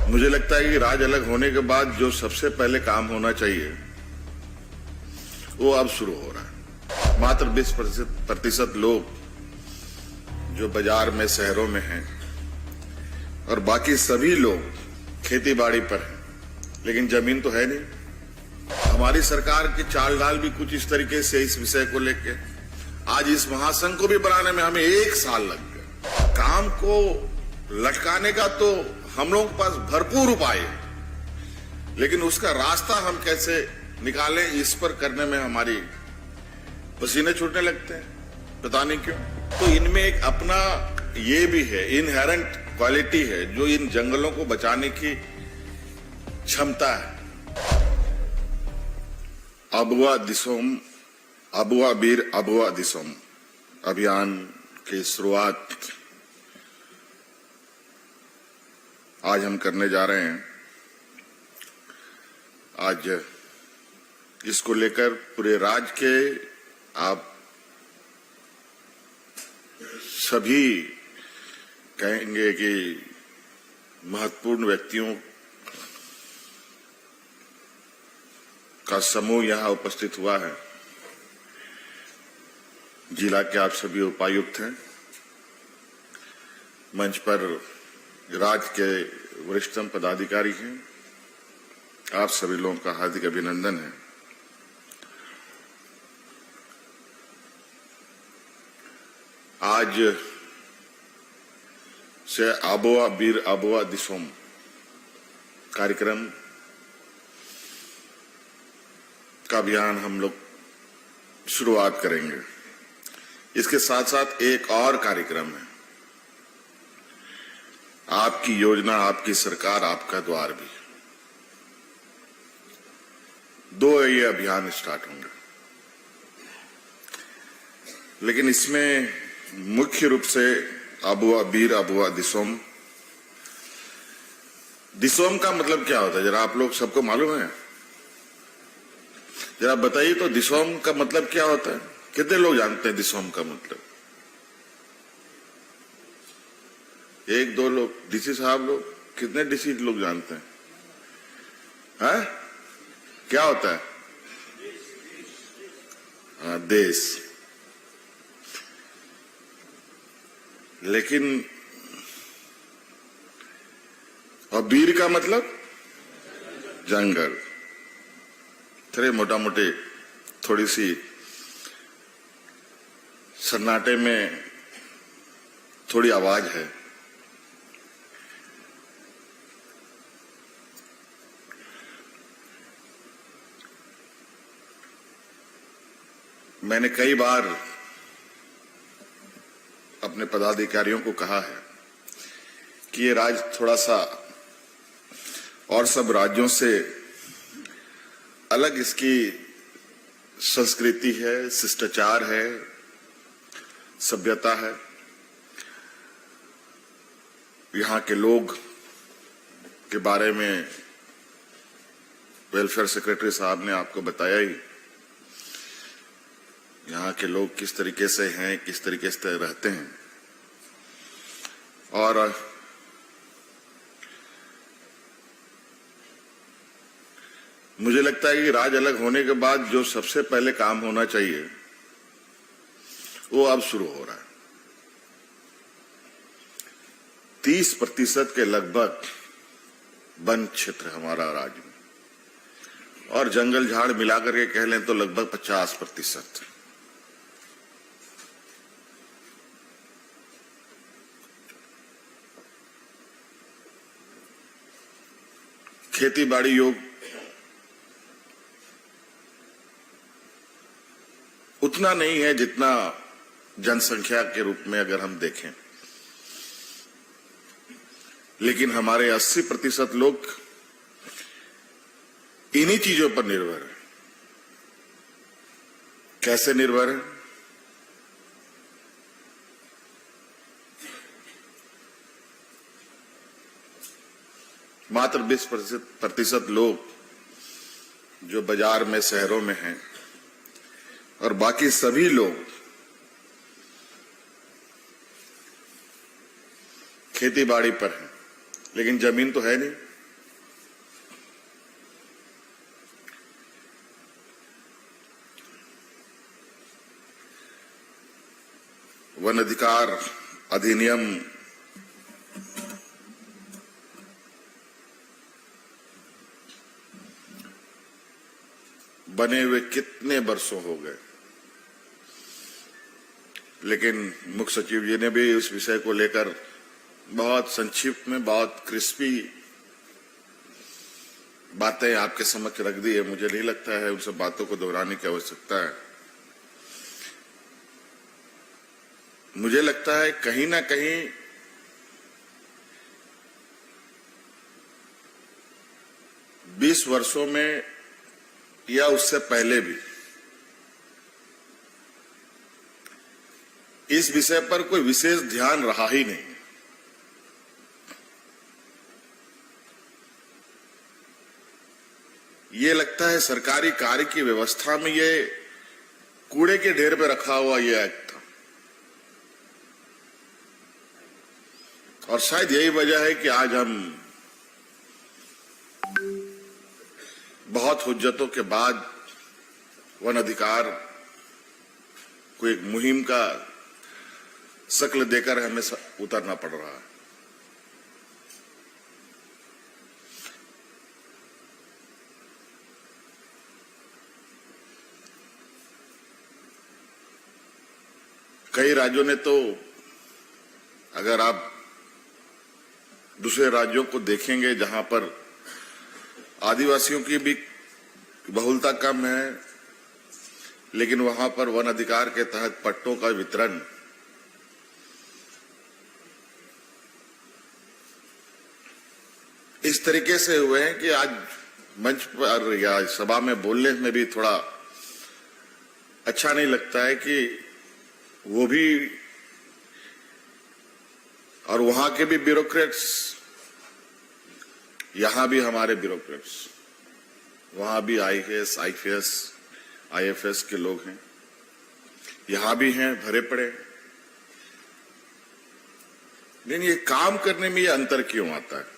मुझे लगता है कि राज्य अलग होने के बाद जो सबसे पहले काम होना चाहिए वो अब शुरू हो रहा है। मात्र 20% लोग जो बाजार में शहरों में हैं और बाकी सभी लोग खेती बाड़ी पर हैं, लेकिन जमीन तो है नहीं। हमारी सरकार की चाल डाल भी कुछ इस तरीके से इस विषय को लेके आज इस महासंघ को भी बनाने में हमें 1 साल लग गया। काम को लटकाने का तो हम लोगों के पास भरपूर उपाय है, लेकिन उसका रास्ता हम कैसे निकालें इस पर करने में हमारी पसीने छूटने लगते हैं, पता नहीं क्यों। तो इनमें एक अपना ये भी है, इनहेरेंट क्वालिटी है जो इन जंगलों को बचाने की क्षमता है। आबुआ दिसोम, आबुआ बीर आबुआ दिसोम अभियान की शुरुआत आज हम करने जा रहे हैं। आज इसको लेकर पूरे राज्य के आप सभी कहेंगे कि महत्वपूर्ण व्यक्तियों का समूह यहां उपस्थित हुआ है। जिला के आप सभी उपायुक्त हैं, मंच पर राज्य के वरिष्ठतम पदाधिकारी हैं, आप सभी लोगों का हार्दिक अभिनंदन है। आज से आबुआ बीर आबुआ दिसोम कार्यक्रम का अभियान हम लोग शुरुआत करेंगे। इसके साथ साथ एक और कार्यक्रम है, आपकी योजना आपकी सरकार आपका द्वार भी। 2 ये अभियान स्टार्ट होंगे, लेकिन इसमें मुख्य रूप से आबुआ बीर आबुआ दिसोम। दिसोम का मतलब क्या होता है, जरा आप लोग सबको मालूम है? जरा बताइए तो दिसोम का मतलब क्या होता है? कितने लोग जानते हैं दिसोम का मतलब? 1-2 लोग। डीसी साहब लोग, कितने डीसी लोग जानते हैं? हैं? क्या होता है? देश। लेकिन और बीर का मतलब जंगल। थोड़े मोटा मोटे थोड़ी सी सन्नाटे में थोड़ी आवाज है। मैंने कई बार अपने पदाधिकारियों को कहा है कि ये राज्य थोड़ा सा और सब राज्यों से अलग इसकी संस्कृति है, शिष्टाचार है, सभ्यता है। यहाँ के लोग के बारे में वेलफेयर सेक्रेटरी साहब ने आपको बताया ही। यहाँ के लोग किस तरीके से हैं, किस तरीके से रहते हैं। और मुझे लगता है कि राज्य अलग होने के बाद जो सबसे पहले काम होना चाहिए वो अब शुरू हो रहा है। 30% के लगभग वन क्षेत्र हमारा राज्य में, और जंगल झाड़ मिलाकर के कह लें तो लगभग 50%। खेती बाड़ी योग उतना नहीं है जितना जनसंख्या के रूप में अगर हम देखें, लेकिन हमारे 80% लोग इन्हीं चीजों पर निर्भर है। कैसे निर्भर है? मात्र 20% लोग जो बाजार में शहरों में हैं और बाकी सभी लोग खेती बाड़ी पर हैं, लेकिन जमीन तो है नहीं। वन अधिकार अधिनियम बने हुए कितने वर्षों हो गए, लेकिन मुख्य सचिव जी ने भी उस विषय को लेकर बहुत संक्षिप्त में बहुत क्रिस्पी बातें आपके समक्ष रख दी है। मुझे नहीं लगता है उन सब बातों को दोहराने की आवश्यकता है। मुझे लगता है कहीं ना कहीं बीस वर्षों में या उससे पहले भी इस विषय पर कोई विशेष ध्यान रहा ही नहीं। ये लगता है सरकारी कार्य की व्यवस्था में ये कूड़े के ढेर पे रखा हुआ ये एक्ट था, और शायद यही वजह है कि आज हम बहुत हुज्जतों के बाद वन अधिकार को एक मुहिम का शक्ल देकर हमें उतरना पड़ रहा है। कई राज्यों ने तो, अगर आप दूसरे राज्यों को देखेंगे जहां पर आदिवासियों की भी बहुलता कम है, लेकिन वहां पर वन अधिकार के तहत पट्टों का वितरण इस तरीके से हुए हैं कि आज मंच पर या सभा में बोलने में भी थोड़ा अच्छा नहीं लगता है कि वो भी और वहां के भी ब्यूरोक्रेट्स, यहां भी हमारे ब्यूरोक्रेट्स, वहां भी आईएएस, आईपीएस, आईएफएस के लोग हैं, यहां भी हैं भरे पड़े। लेकिन ये काम करने में ये अंतर क्यों आता है?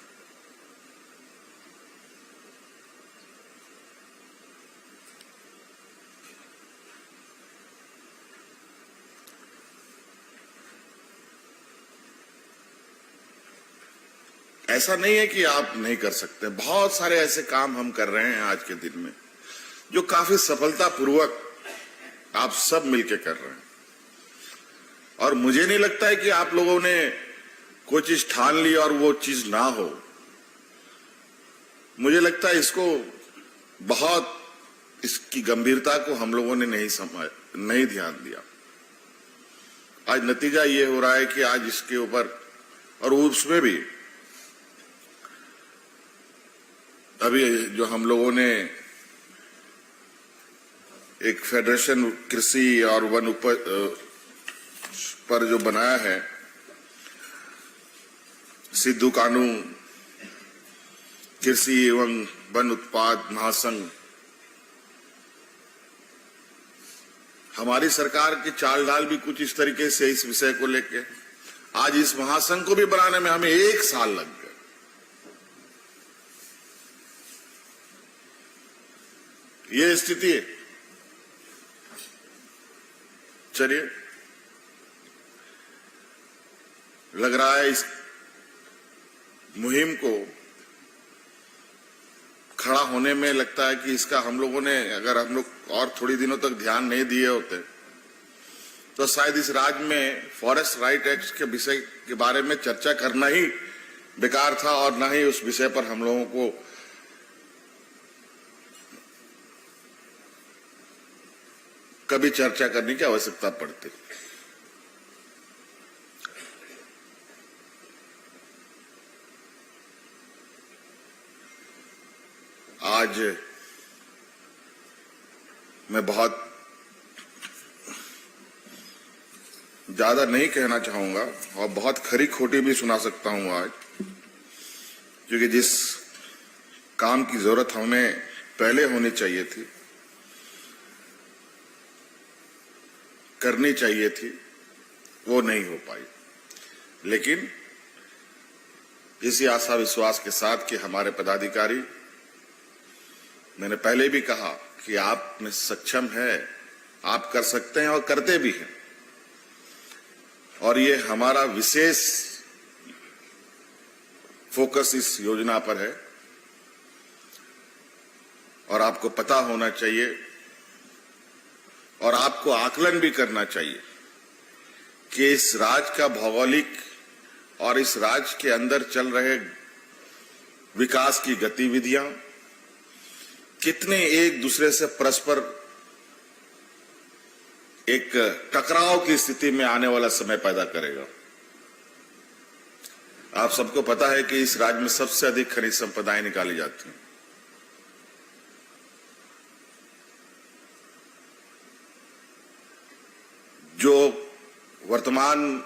ऐसा नहीं है कि आप नहीं कर सकते, बहुत सारे ऐसे काम हम कर रहे हैं आज के दिन में जो काफी सफलतापूर्वक आप सब मिलकर कर रहे हैं। और मुझे नहीं लगता है कि आप लोगों ने कोई चीज ठान ली और वो चीज ना हो। मुझे लगता है इसको बहुत, इसकी गंभीरता को हम लोगों ने नहीं ध्यान दिया। आज नतीजा ये हो रहा है कि आज इसके ऊपर, और उसमें भी अभी जो हम लोगों ने एक फेडरेशन कृषि और वन उपज पर जो बनाया है, सिद्धू कानू कृषि एवं वन उत्पाद महासंघ, हमारी सरकार की चाल ढाल भी कुछ इस तरीके से इस विषय को लेके आज इस महासंघ को भी बनाने में हमें 1 साल लग गया। ये स्थिति है। चलिए, लग रहा है इस मुहिम को खड़ा होने में लगता है कि इसका हम लोगों ने, अगर हम लोग और थोड़ी दिनों तक ध्यान नहीं दिए होते तो शायद इस राज्य में फॉरेस्ट राइट एक्ट के विषय के बारे में चर्चा करना ही बेकार था, और न ही उस विषय पर हम लोगों को कभी चर्चा करने की आवश्यकता पड़ती। आज मैं बहुत ज्यादा नहीं कहना चाहूंगा और बहुत खरी खोटी भी सुना सकता हूं आज, क्योंकि जिस काम की जरूरत हमें पहले होनी चाहिए थी, करनी चाहिए थी, वो नहीं हो पाई। लेकिन इसी आशा विश्वास के साथ कि हमारे पदाधिकारी, मैंने पहले भी कहा कि आप में सक्षम है, आप कर सकते हैं और करते भी हैं, और ये हमारा विशेष फोकस इस योजना पर है। और आपको पता होना चाहिए और आपको आकलन भी करना चाहिए कि इस राज्य का भौगोलिक और इस राज्य के अंदर चल रहे विकास की गतिविधियां कितने एक दूसरे से परस्पर एक टकराव की स्थिति में आने वाला समय पैदा करेगा। आप सबको पता है कि इस राज्य में सबसे अधिक खनिज संपदाएं निकाली जाती हैं। जो वर्तमान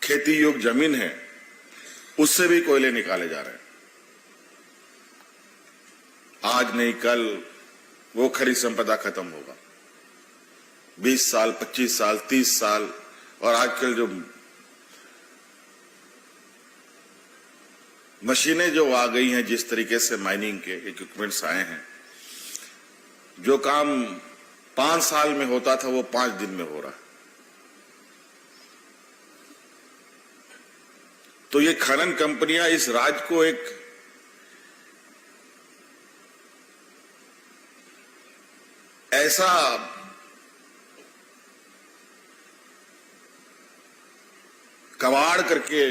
खेती योग्य जमीन है उससे भी कोयले निकाले जा रहे हैं। आज नहीं कल वो खनिज संपदा खत्म होगा। 20 साल, 25 साल, 30 साल और आजकल जो मशीनें जो आ गई हैं, जिस तरीके से माइनिंग के इक्विपमेंट्स आए हैं, जो काम 5 साल में होता था वो 5 दिन में हो रहा है। तो ये खनन कंपनियां इस राज्य को एक ऐसा कबाड़ करके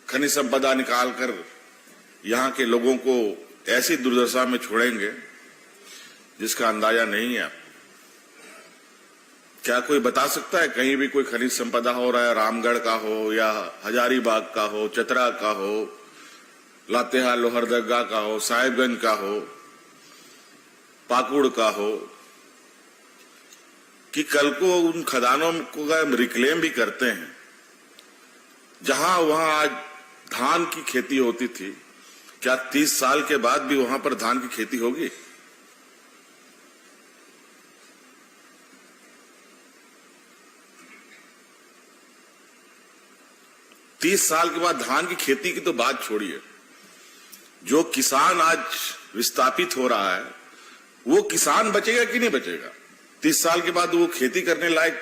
खनिज संपदा निकालकर यहां के लोगों को ऐसी दुर्दशा में छोड़ेंगे जिसका अंदाजा नहीं है। क्या कोई बता सकता है कहीं भी कोई खनिज संपदा हो रहा है, रामगढ़ का हो या हजारीबाग का हो, चतरा का हो, लातेहार लोहरदगा का हो, साहिबगंज का हो, पाकुड़ का हो, कि कल को उन खदानों को रिक्लेम भी करते हैं जहां वहां आज धान की खेती होती थी, क्या 30 साल के बाद भी वहां पर धान की खेती होगी? तीस साल के बाद धान की खेती की तो बात छोड़िए, जो किसान आज विस्थापित हो रहा है वो किसान बचेगा कि नहीं बचेगा? 30 साल के बाद वो खेती करने लायक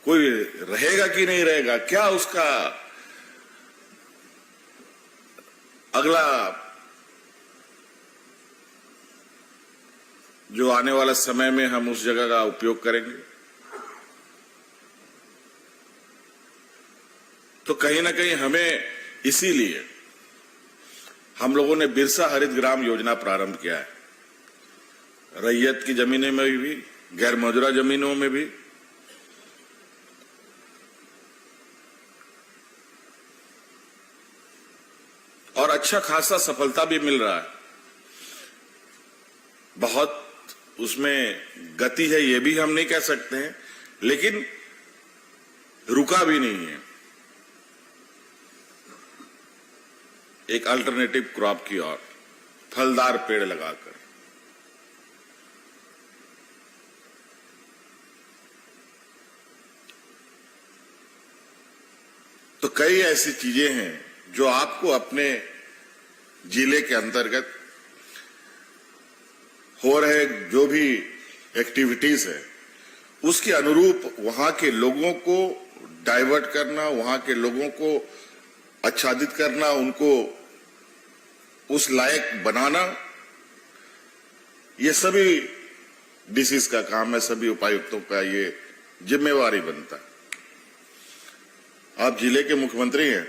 कोई रहेगा कि नहीं रहेगा? क्या उसका अगला जो आने वाला समय में हम उस जगह का उपयोग करेंगे? तो कहीं ना कहीं हमें, इसीलिए हम लोगों ने बिरसा हरित ग्राम योजना प्रारंभ किया है। रैयत की जमीनों में भी, गैर मौजूदा जमीनों में भी, और अच्छा खासा सफलता भी मिल रहा है। बहुत उसमें गति है ये भी हम नहीं कह सकते हैं, लेकिन रुका भी नहीं है। एक अल्टरनेटिव क्रॉप की ओर, फलदार पेड़ लगाकर। तो कई ऐसी चीजें हैं जो आपको अपने जिले के अंतर्गत हो रहे जो भी एक्टिविटीज है उसके अनुरूप वहां के लोगों को डाइवर्ट करना, वहां के लोगों को आच्छादित करना, उनको उस लायक बनाना, ये सभी डीसीज का काम है, सभी उपायुक्तों का ये जिम्मेवारी बनता है। आप जिले के मुख्यमंत्री हैं,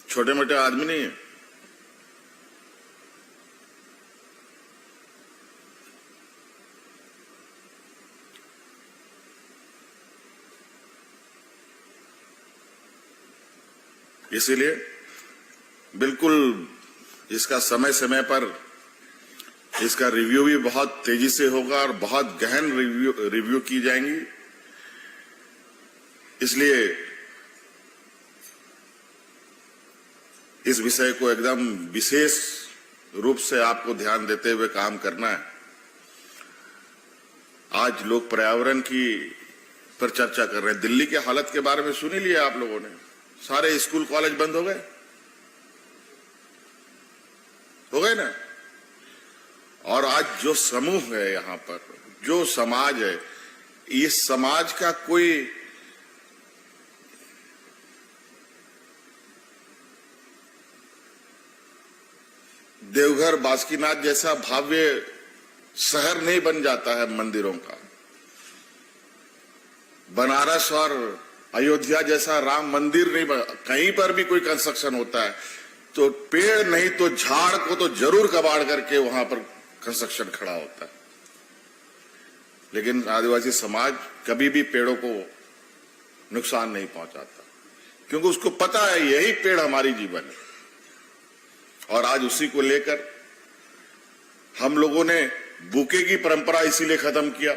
छोटे मोटे आदमी नहीं है। इसीलिए बिल्कुल इसका समय समय पर इसका रिव्यू भी बहुत तेजी से होगा और बहुत गहन रिव्यू की जाएंगी। इसलिए इस विषय को एकदम विशेष रूप से आपको ध्यान देते हुए काम करना है। आज लोग पर्यावरण की पर चर्चा कर रहे हैं। दिल्ली के हालत के बारे में सुन ही लिया आप लोगों ने। सारे स्कूल कॉलेज बंद हो गए ना। और आज जो समूह है यहाँ पर, जो समाज है, ये समाज का कोई देवघर बासुकीनाथ जैसा भव्य शहर नहीं बन जाता है मंदिरों का। बनारस और अयोध्या जैसा राम मंदिर नहीं कहीं पर भी कोई कंस्ट्रक्शन होता है तो पेड़ नहीं तो झाड़ को तो जरूर कबाड़ करके वहां पर कंस्ट्रक्शन खड़ा होता है। लेकिन आदिवासी समाज कभी भी पेड़ों को नुकसान नहीं पहुंचाता, क्योंकि उसको पता है यही पेड़ हमारी जीवन है। और आज उसी को लेकर हम लोगों ने बुके की परंपरा इसीलिए खत्म किया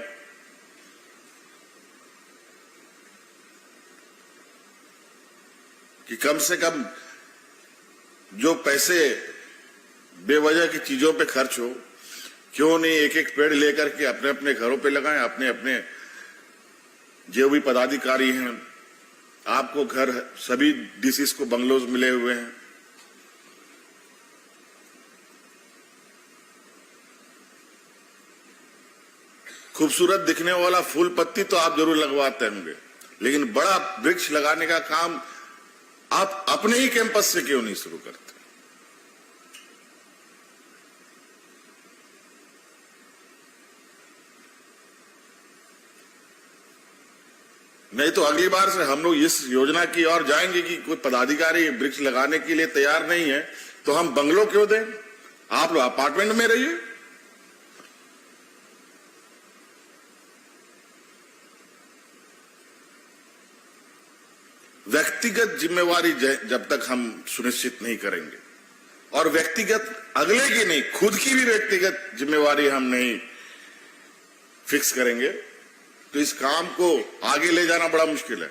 कि कम से कम जो पैसे बेवजह की चीजों पे खर्च हो, क्यों नहीं एक एक पेड़ लेकर के अपने अपने घरों पे लगाएं। अपने अपने जो भी पदाधिकारी हैं, आपको घर सभी डीसीस को बंगलोज मिले हुए हैं, खूबसूरत दिखने वाला फूल पत्ती तो आप जरूर लगवाते होंगे, लेकिन बड़ा वृक्ष लगाने का काम आप अपने ही कैंपस से क्यों नहीं शुरू करते? नहीं तो अगली बार से हम लोग इस योजना की ओर जाएंगे कि कोई पदाधिकारी वृक्ष लगाने के लिए तैयार नहीं है तो हम बंगलो क्यों दें? आप लोग अपार्टमेंट में रहिए। व्यक्तिगत जिम्मेवारी जब तक हम सुनिश्चित नहीं करेंगे और व्यक्तिगत अगले की नहीं, खुद की भी व्यक्तिगत जिम्मेवारी हम नहीं फिक्स करेंगे तो इस काम को आगे ले जाना बड़ा मुश्किल है।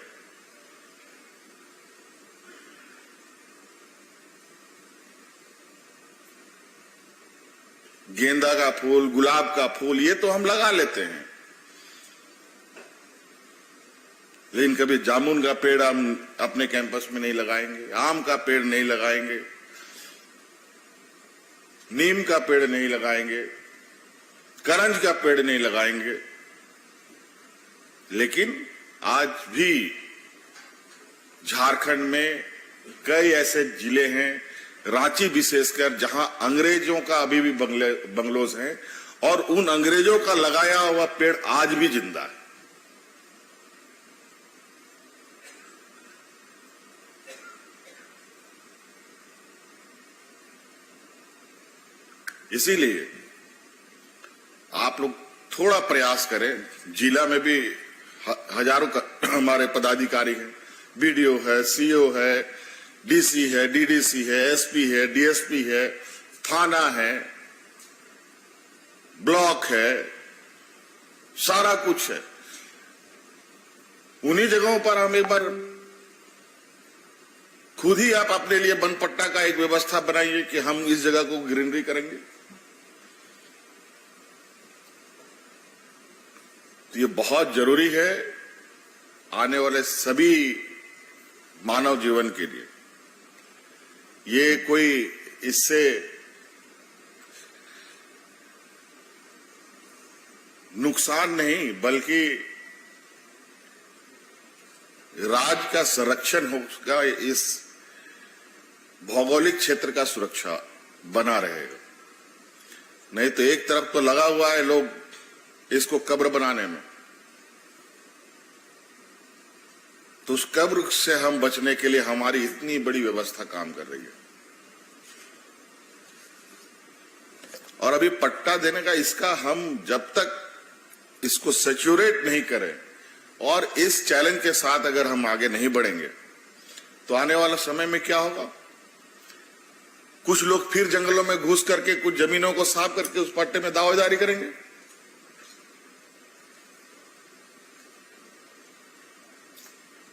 गेंदा का फूल, गुलाब का फूल, ये तो हम लगा लेते हैं, लेकिन कभी जामुन का पेड़ हम अपने कैंपस में नहीं लगाएंगे, आम का पेड़ नहीं लगाएंगे, नीम का पेड़ नहीं लगाएंगे, करंज का पेड़ नहीं लगाएंगे। लेकिन आज भी झारखंड में कई ऐसे जिले हैं, रांची विशेषकर, जहां अंग्रेजों का अभी भी बंगलोज हैं और उन अंग्रेजों का लगाया हुआ पेड़ आज भी जिंदा है। इसीलिए आप लोग थोड़ा प्रयास करें। जिला में भी हजारों हमारे पदाधिकारी हैं, बीडीओ है, सीओ है, डीसी है, डीडीसी है, एसपी है, डीएसपी है, थाना है, ब्लॉक है, सारा कुछ है। उन्हीं जगहों पर हम एक बार खुद ही आप अपने लिए बनपट्टा का एक व्यवस्था बनाइए कि हम इस जगह को ग्रीनरी करेंगे। तो ये बहुत जरूरी है आने वाले सभी मानव जीवन के लिए। ये कोई इससे नुकसान नहीं बल्कि राज्य का संरक्षण होगा, इस भौगोलिक क्षेत्र का सुरक्षा बना रहेगा। नहीं तो एक तरफ तो लगा हुआ है लोग इसको कब्र बनाने में, तो उस कब्र से हम बचने के लिए हमारी इतनी बड़ी व्यवस्था काम कर रही है। और अभी पट्टा देने का इसका हम जब तक इसको सैचुरेट नहीं करें और इस चैलेंज के साथ अगर हम आगे नहीं बढ़ेंगे तो आने वाला समय में क्या होगा? कुछ लोग फिर जंगलों में घुस करके कुछ जमीनों को साफ करके उस पट्टे में दावेदारी करेंगे।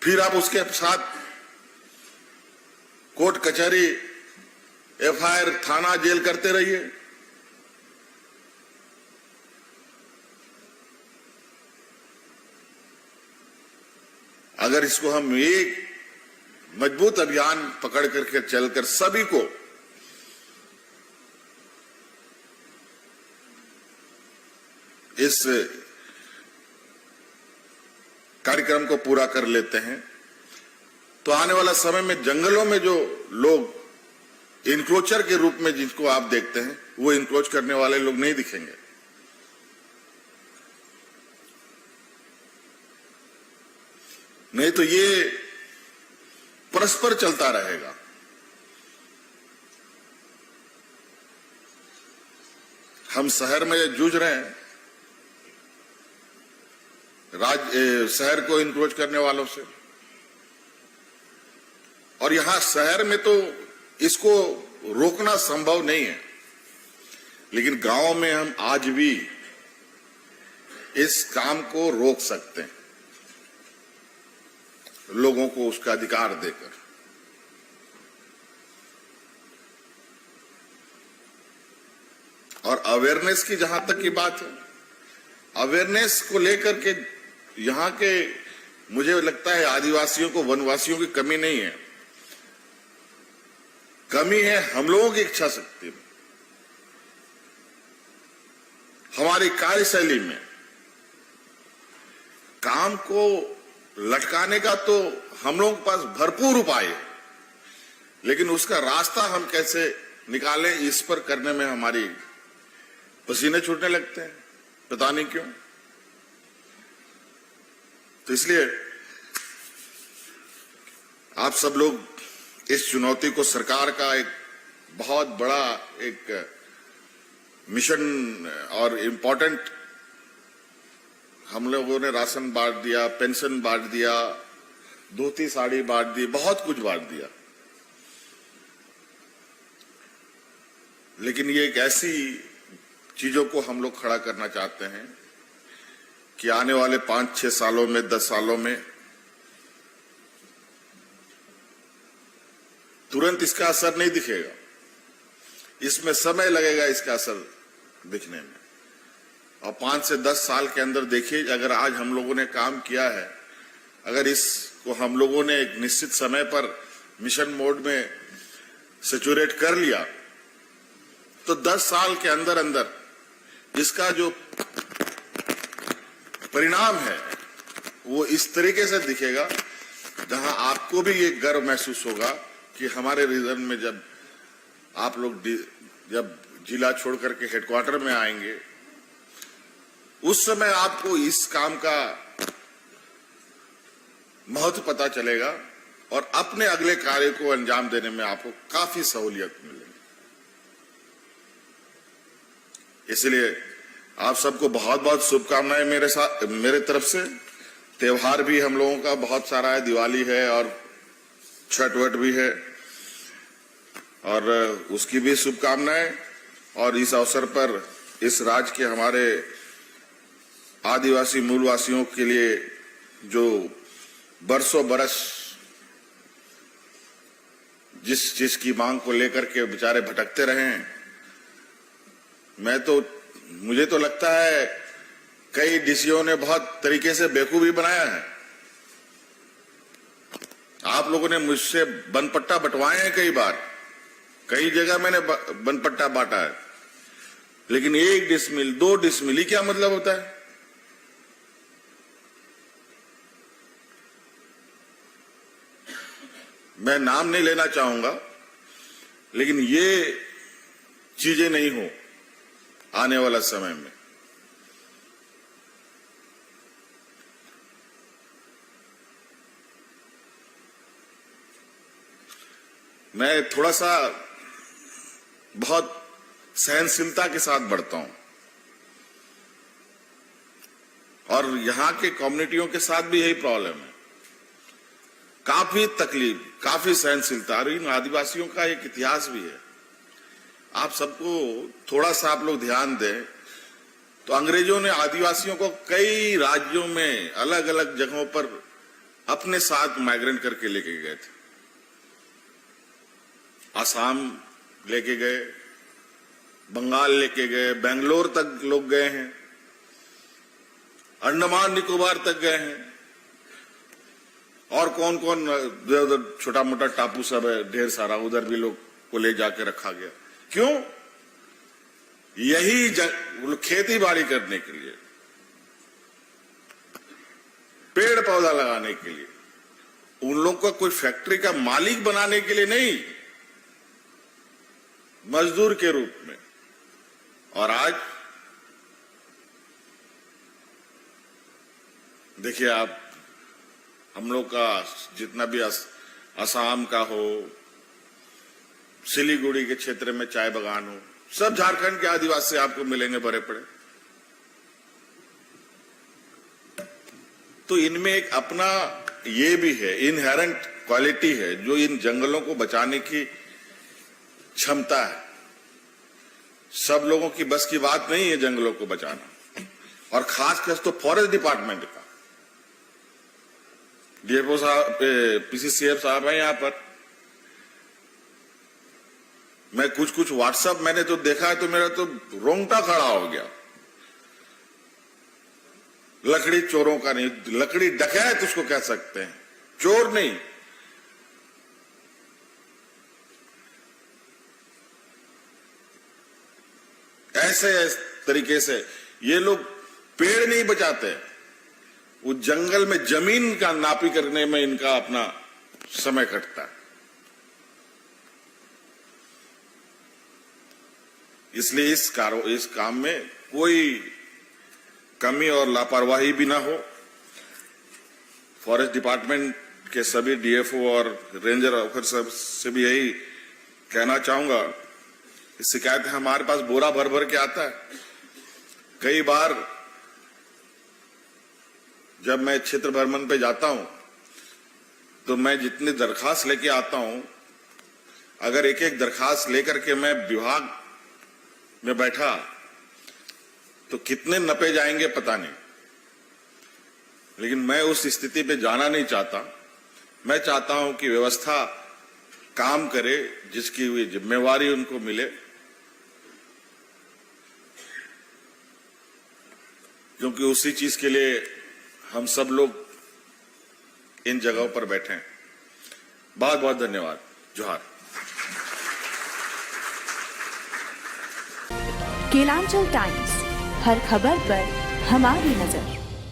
फिर आप उसके साथ कोर्ट कचहरी, एफआईआर, थाना, जेल करते रहिए। अगर इसको हम एक मजबूत अभियान पकड़ करके चलकर सभी को इस कार्यक्रम को पूरा कर लेते हैं तो आने वाला समय में जंगलों में जो लोग इंक्रोचर के रूप में जिनको आप देखते हैं वो इंक्रोच करने वाले लोग नहीं दिखेंगे। नहीं तो ये परस्पर चलता रहेगा। हम शहर में जूझ रहे हैं शहर को इंक्रोच करने वालों से, और यहां शहर में तो इसको रोकना संभव नहीं है, लेकिन गांव में हम आज भी इस काम को रोक सकते हैं, लोगों को उसका अधिकार देकर। और अवेयरनेस की जहां तक की बात है, अवेयरनेस को लेकर के यहां के मुझे लगता है आदिवासियों को, वनवासियों की कमी नहीं है, कमी है हम लोगों की इच्छा शक्ति में, हमारी कार्यशैली में। काम को लटकाने का तो हम लोगों के पास भरपूर उपाय है, लेकिन उसका रास्ता हम कैसे निकालें इस पर करने में हमारी पसीने छूटने लगते हैं, पता नहीं क्यों। तो इसलिए आप सब लोग इस चुनौती को, सरकार का एक बहुत बड़ा एक मिशन और इम्पोर्टेंट, हम लोगों ने राशन बांट दिया, पेंशन बांट दिया, धोती साड़ी बांट दी, बहुत कुछ बांट दिया, लेकिन ये एक ऐसी चीजों को हम लोग खड़ा करना चाहते हैं कि आने वाले 5-6 सालों में, 10 सालों में तुरंत इसका असर नहीं दिखेगा, इसमें समय लगेगा इसका असर दिखने में। और 5 से 10 साल के अंदर देखिए, अगर आज हम लोगों ने काम किया है, अगर इसको हम लोगों ने एक निश्चित समय पर मिशन मोड में सैचुरेट कर लिया, तो 10 साल के अंदर अंदर इसका जो परिणाम है वो इस तरीके से दिखेगा जहां आपको भी ये गर्व महसूस होगा कि हमारे रीजन में जब आप लोग जब जिला छोड़ करके हेडक्वार्टर में आएंगे, उस समय आपको इस काम का महत्व पता चलेगा और अपने अगले कार्य को अंजाम देने में आपको काफी सहूलियत मिलेगी। इसलिए आप सबको बहुत बहुत शुभकामनाएं मेरे तरफ से। त्योहार भी हम लोगों का बहुत सारा है, दिवाली है और छठ वट भी है, और उसकी भी शुभकामनाएं। और इस अवसर पर इस राज्य के हमारे आदिवासी मूलवासियों के लिए जो बरसों बरस जिस चीज की मांग को लेकर के बेचारे भटकते रहे हैं, मुझे तो लगता है कई डीसीओ ने बहुत तरीके से बेवकूफी बनाया है। आप लोगों ने मुझसे बनपट्टा बंटवाए हैं कई बार, कई जगह मैंने बनपट्टा बांटा है, लेकिन 1 डिसमिल 2 डिसमिल ही क्या मतलब होता है? मैं नाम नहीं लेना चाहूंगा, लेकिन ये चीजें नहीं हो आने वाला समय में। मैं थोड़ा सा बहुत सहनशीलता के साथ बढ़ता हूं, और यहां के कम्युनिटियों के साथ भी यही प्रॉब्लम है, काफी तकलीफ, काफी सहनशीलता। और इन आदिवासियों का एक इतिहास भी है। आप सबको थोड़ा सा आप लोग ध्यान दें तो अंग्रेजों ने आदिवासियों को कई राज्यों में अलग अलग जगहों पर अपने साथ माइग्रेट करके लेके गए थे। आसाम लेके गए, बंगाल लेके गए, बेंगलोर तक लोग गए हैं, अंडमान निकोबार तक गए हैं, और कौन कौन उधर छोटा मोटा टापू सब है ढेर सारा, उधर भी लोग को ले जाके रखा गया। क्यों? यही खेती बाड़ी करने के लिए। पेड़ पौधा लगाने के लिए, उन लोगों को कोई फैक्ट्री का मालिक बनाने के लिए नहीं, मजदूर के रूप में। और आज देखिए आप, हम लोग का जितना भी असम का हो, सिलीगुड़ी के क्षेत्र में चाय बागान हो, सब झारखंड के आदिवासी आपको मिलेंगे भरे पड़े। तो इनमें एक अपना ये भी है, इनहेरेंट क्वालिटी है, जो इन जंगलों को बचाने की क्षमता है। सब लोगों की बस की बात नहीं है जंगलों को बचाना, और खासकर तो फॉरेस्ट डिपार्टमेंट का। डीएफओ साहब, पीसीसीएफ साहब है यहां पर। मैं कुछ व्हाट्सएप मैंने तो देखा है तो मेरा तो रोंगटा खड़ा हो गया। लकड़ी चोरों का नहीं, लकड़ी डकैत उसको कह सकते हैं, चोर नहीं। ऐसे तरीके से ये लोग पेड़ नहीं बचाते, वो जंगल में जमीन का नापी करने में इनका अपना समय कटता है। इसलिए इस काम में कोई कमी और लापरवाही भी ना हो। फॉरेस्ट डिपार्टमेंट के सभी डीएफओ और रेंजर ऑफिसर से भी यही कहना चाहूंगा, शिकायत हमारे पास बोरा भर भर के आता है। कई बार जब मैं क्षेत्र भ्रमण पे जाता हूं तो मैं जितनी दरखास्त लेके आता हूं, अगर एक एक दरखास्त लेकर के मैं विभाग में बैठा तो कितने नपे जाएंगे पता नहीं। लेकिन मैं उस स्थिति पे जाना नहीं चाहता। मैं चाहता हूं कि व्यवस्था काम करे, जिसकी हुई जिम्मेवारी उनको मिले, क्योंकि उसी चीज के लिए हम सब लोग इन जगहों पर बैठे हैं। बहुत बहुत धन्यवाद। जोहार। केलांचल टाइम्स, हर खबर पर हमारी नजर।